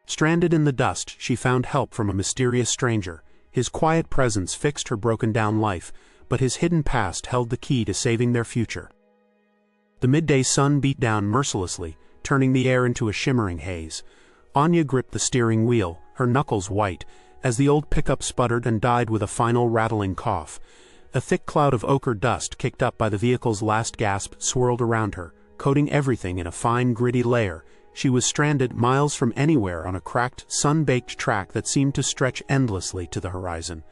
Stranded in the dust, she found help from a mysterious stranger. His quiet presence fixed her broken-down life, but his hidden past held the key to saving their future. The midday sun beat down mercilessly, turning the air into a shimmering haze. Anya gripped the steering wheel, her knuckles white, as the old pickup sputtered and died with a final rattling cough. A thick cloud of ochre dust kicked up by the vehicle's last gasp swirled around her, coating everything in a fine gritty layer. She was stranded miles from anywhere on a cracked, sun-baked track that seemed to stretch endlessly to the horizon.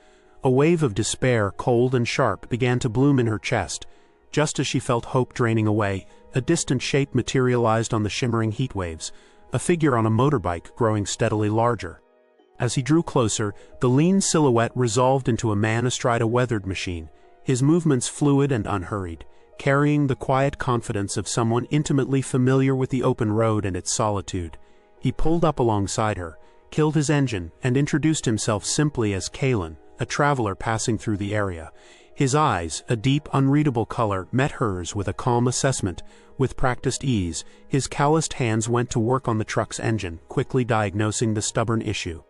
A wave of despair, cold and sharp, began to bloom in her chest. Just as she felt hope draining away, a distant shape materialized on the shimmering heat waves, a figure on a motorbike growing steadily larger. As he drew closer, the lean silhouette resolved into a man astride a weathered machine, his movements fluid and unhurried, carrying the quiet confidence of someone intimately familiar with the open road and its solitude. He pulled up alongside her, killed his engine, and introduced himself simply as Kalen, a traveler passing through the area. His eyes, a deep, unreadable color, met hers with a calm assessment. With practiced ease, his calloused hands went to work on the truck's engine, quickly diagnosing the stubborn issue.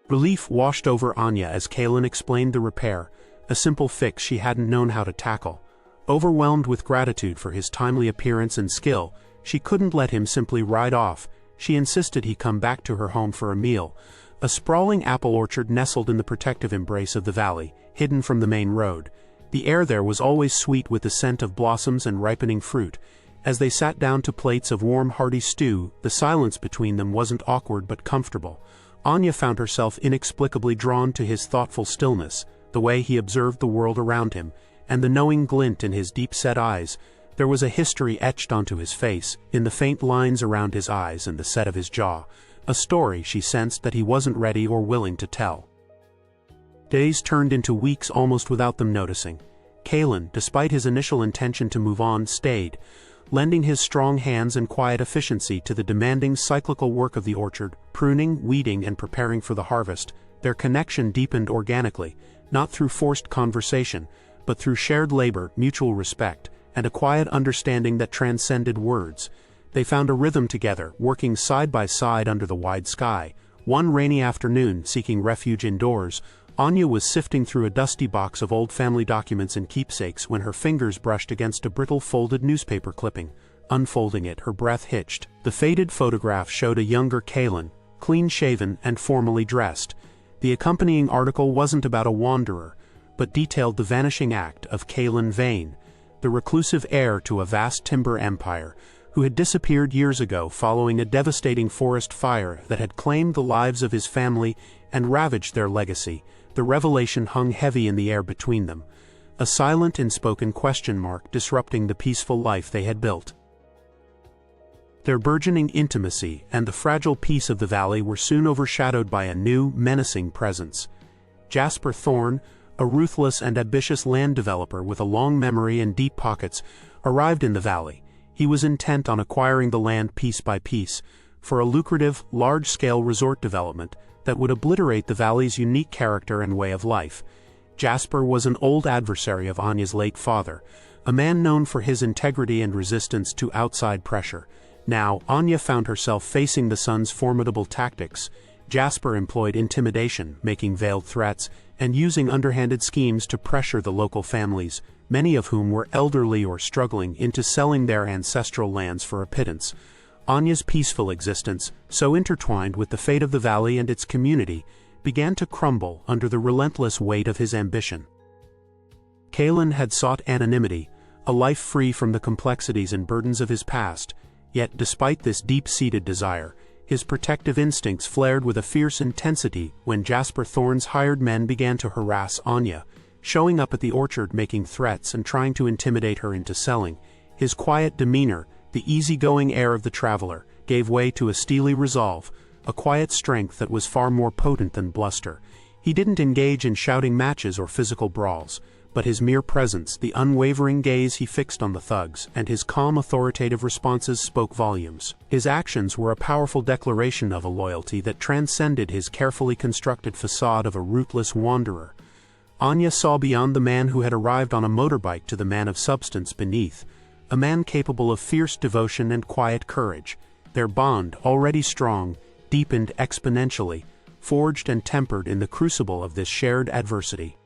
Relief washed over Anya as Kalen explained the repair, a simple fix she hadn't known how to tackle. Overwhelmed with gratitude for his timely appearance and skill, she couldn't let him simply ride off. She insisted he come back to her home for a meal. A sprawling apple orchard nestled in the protective embrace of the valley, hidden from the main road. The air there was always sweet with the scent of blossoms and ripening fruit. As they sat down to plates of warm, hearty stew, the silence between them wasn't awkward but comfortable. Anya found herself inexplicably drawn to his thoughtful stillness, the way he observed the world around him, and the knowing glint in his deep-set eyes. There was a history etched onto his face, in the faint lines around his eyes and the set of his jaw. A story she sensed that he wasn't ready or willing to tell. Days turned into weeks almost without them noticing. Kalen, despite his initial intention to move on, stayed, lending his strong hands and quiet efficiency to the demanding cyclical work of the orchard, pruning, weeding, and preparing for the harvest. Their connection deepened organically, not through forced conversation, but through shared labor, mutual respect, and a quiet understanding that transcended words. They found a rhythm together, working side by side under the wide sky. One rainy afternoon, seeking refuge indoors, Anya was sifting through a dusty box of old family documents and keepsakes when her fingers brushed against a brittle folded newspaper clipping. Unfolding it, her breath hitched. The faded photograph showed a younger Kalen, clean-shaven and formally dressed. The accompanying article wasn't about a wanderer, but detailed the vanishing act of Kalen Vane, the reclusive heir to a vast timber empire, who had disappeared years ago following a devastating forest fire that had claimed the lives of his family and ravaged their legacy. The revelation hung heavy in the air between them, a silent unspoken question mark disrupting the peaceful life they had built. Their burgeoning intimacy and the fragile peace of the valley were soon overshadowed by a new, menacing presence. Jasper Thorne, a ruthless and ambitious land developer with a long memory and deep pockets, arrived in the valley. He was intent on acquiring the land piece by piece for a lucrative, large-scale resort development that would obliterate the valley's unique character and way of life. Jasper was an old adversary of Anya's late father, a man known for his integrity and resistance to outside pressure. Now, Anya found herself facing the son's formidable tactics. Jasper employed intimidation, making veiled threats, and using underhanded schemes to pressure the local families, many of whom were elderly or struggling, into selling their ancestral lands for a pittance. Anya's peaceful existence, so intertwined with the fate of the valley and its community, began to crumble under the relentless weight of his ambition. Kalen had sought anonymity, a life free from the complexities and burdens of his past, yet despite this deep-seated desire, his protective instincts flared with a fierce intensity when Jasper Thorne's hired men began to harass Anya, showing up at the orchard making threats and trying to intimidate her into selling. His quiet demeanor, the easygoing air of the traveler, gave way to a steely resolve, a quiet strength that was far more potent than bluster. He didn't engage in shouting matches or physical brawls, but his mere presence, the unwavering gaze he fixed on the thugs, and his calm authoritative responses spoke volumes. His actions were a powerful declaration of a loyalty that transcended his carefully constructed facade of a rootless wanderer. Anya saw beyond the man who had arrived on a motorbike to the man of substance beneath, a man capable of fierce devotion and quiet courage. Their bond, already strong, deepened exponentially, forged and tempered in the crucible of this shared adversity.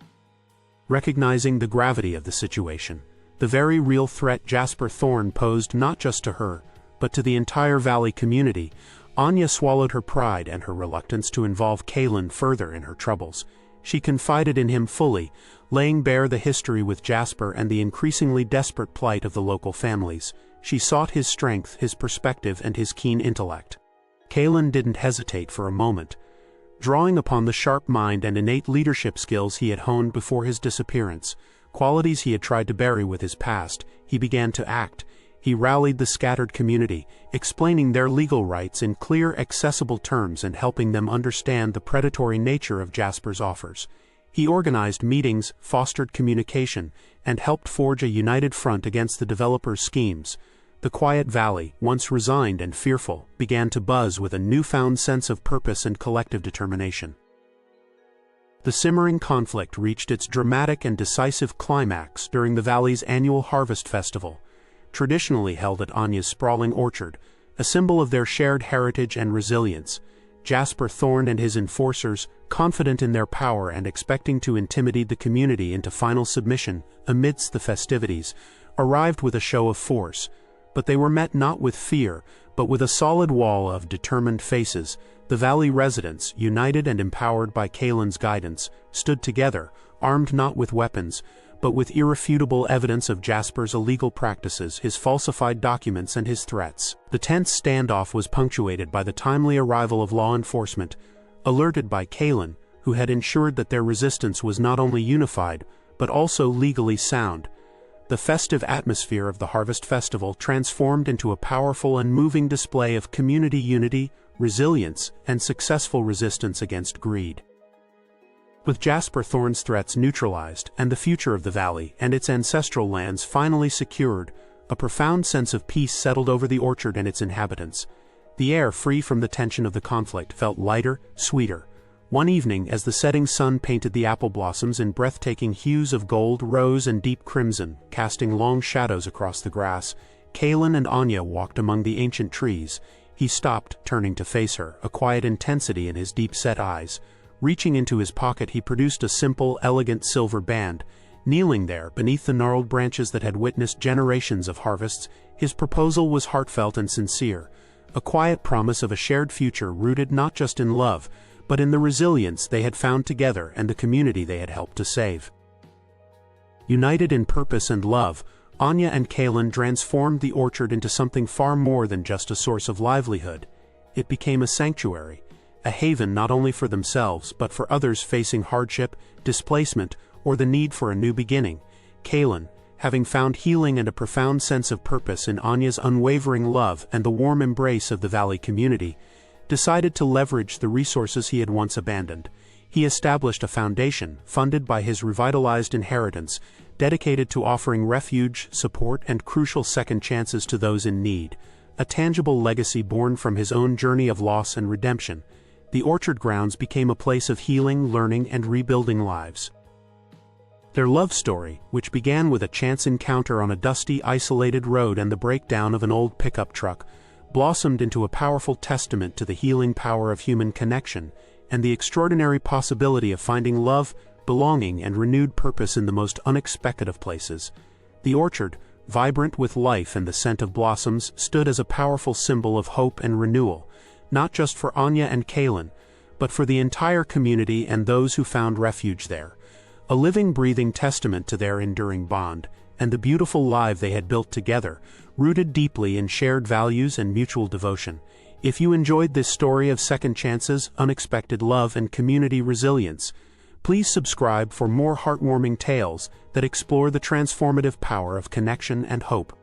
Recognizing the gravity of the situation, the very real threat Jasper Thorne posed not just to her, but to the entire Valley community, Anya swallowed her pride and her reluctance to involve Kaylin further in her troubles. She confided in him fully, laying bare the history with Jasper and the increasingly desperate plight of the local families. She sought his strength, his perspective, and his keen intellect. Kaylin didn't hesitate for a moment. Drawing upon the sharp mind and innate leadership skills he had honed before his disappearance, qualities he had tried to bury with his past, he began to act. He rallied the scattered community, explaining their legal rights in clear, accessible terms and helping them understand the predatory nature of Jasper's offers. He organized meetings, fostered communication, and helped forge a united front against the developers' schemes. The quiet valley, once resigned and fearful, began to buzz with a newfound sense of purpose and collective determination. The simmering conflict reached its dramatic and decisive climax during the valley's annual Harvest Festival, traditionally held at Anya's sprawling orchard, a symbol of their shared heritage and resilience. Jasper Thorne and his enforcers, confident in their power and expecting to intimidate the community into final submission amidst the festivities, arrived with a show of force. But they were met not with fear, but with a solid wall of determined faces. The valley residents, united and empowered by Kaylin's guidance, stood together, armed not with weapons, but with irrefutable evidence of Jasper's illegal practices, his falsified documents, and his threats. The tense standoff was punctuated by the timely arrival of law enforcement, alerted by Kaylin, who had ensured that their resistance was not only unified, but also legally sound. The festive atmosphere of the Harvest Festival transformed into a powerful and moving display of community unity, resilience, and successful resistance against greed. With Jasper Thorne's threats neutralized and the future of the valley and its ancestral lands finally secured, a profound sense of peace settled over the orchard and its inhabitants. The air, free from the tension of the conflict, felt lighter, sweeter. One evening, as the setting sun painted the apple blossoms in breathtaking hues of gold, rose, and deep crimson, casting long shadows across the grass, Kaylin and Anya walked among the ancient trees. He stopped, turning to face her, a quiet intensity in his deep-set eyes. Reaching into his pocket, he produced a simple, elegant silver band. Kneeling there, beneath the gnarled branches that had witnessed generations of harvests, his proposal was heartfelt and sincere, a quiet promise of a shared future rooted not just in love, but in the resilience they had found together and the community they had helped to save. United in purpose and love, Anya and Kaylin transformed the orchard into something far more than just a source of livelihood. It became a sanctuary, a haven not only for themselves but for others facing hardship, displacement, or the need for a new beginning. Kaylin, having found healing and a profound sense of purpose in Anya's unwavering love and the warm embrace of the valley community, decided to leverage the resources he had once abandoned. He established a foundation, funded by his revitalized inheritance, dedicated to offering refuge, support, and crucial second chances to those in need, a tangible legacy born from his own journey of loss and redemption. The orchard grounds became a place of healing, learning, and rebuilding lives. Their love story, which began with a chance encounter on a dusty, isolated road and the breakdown of an old pickup truck, blossomed into a powerful testament to the healing power of human connection and the extraordinary possibility of finding love, belonging, and renewed purpose in the most unexpected of places. The orchard, vibrant with life and the scent of blossoms, stood as a powerful symbol of hope and renewal, not just for Anya and Kaylin, but for the entire community and those who found refuge there. A living, breathing testament to their enduring bond and the beautiful life they had built together, rooted deeply in shared values and mutual devotion. If you enjoyed this story of second chances, unexpected love, and community resilience, please subscribe for more heartwarming tales that explore the transformative power of connection and hope.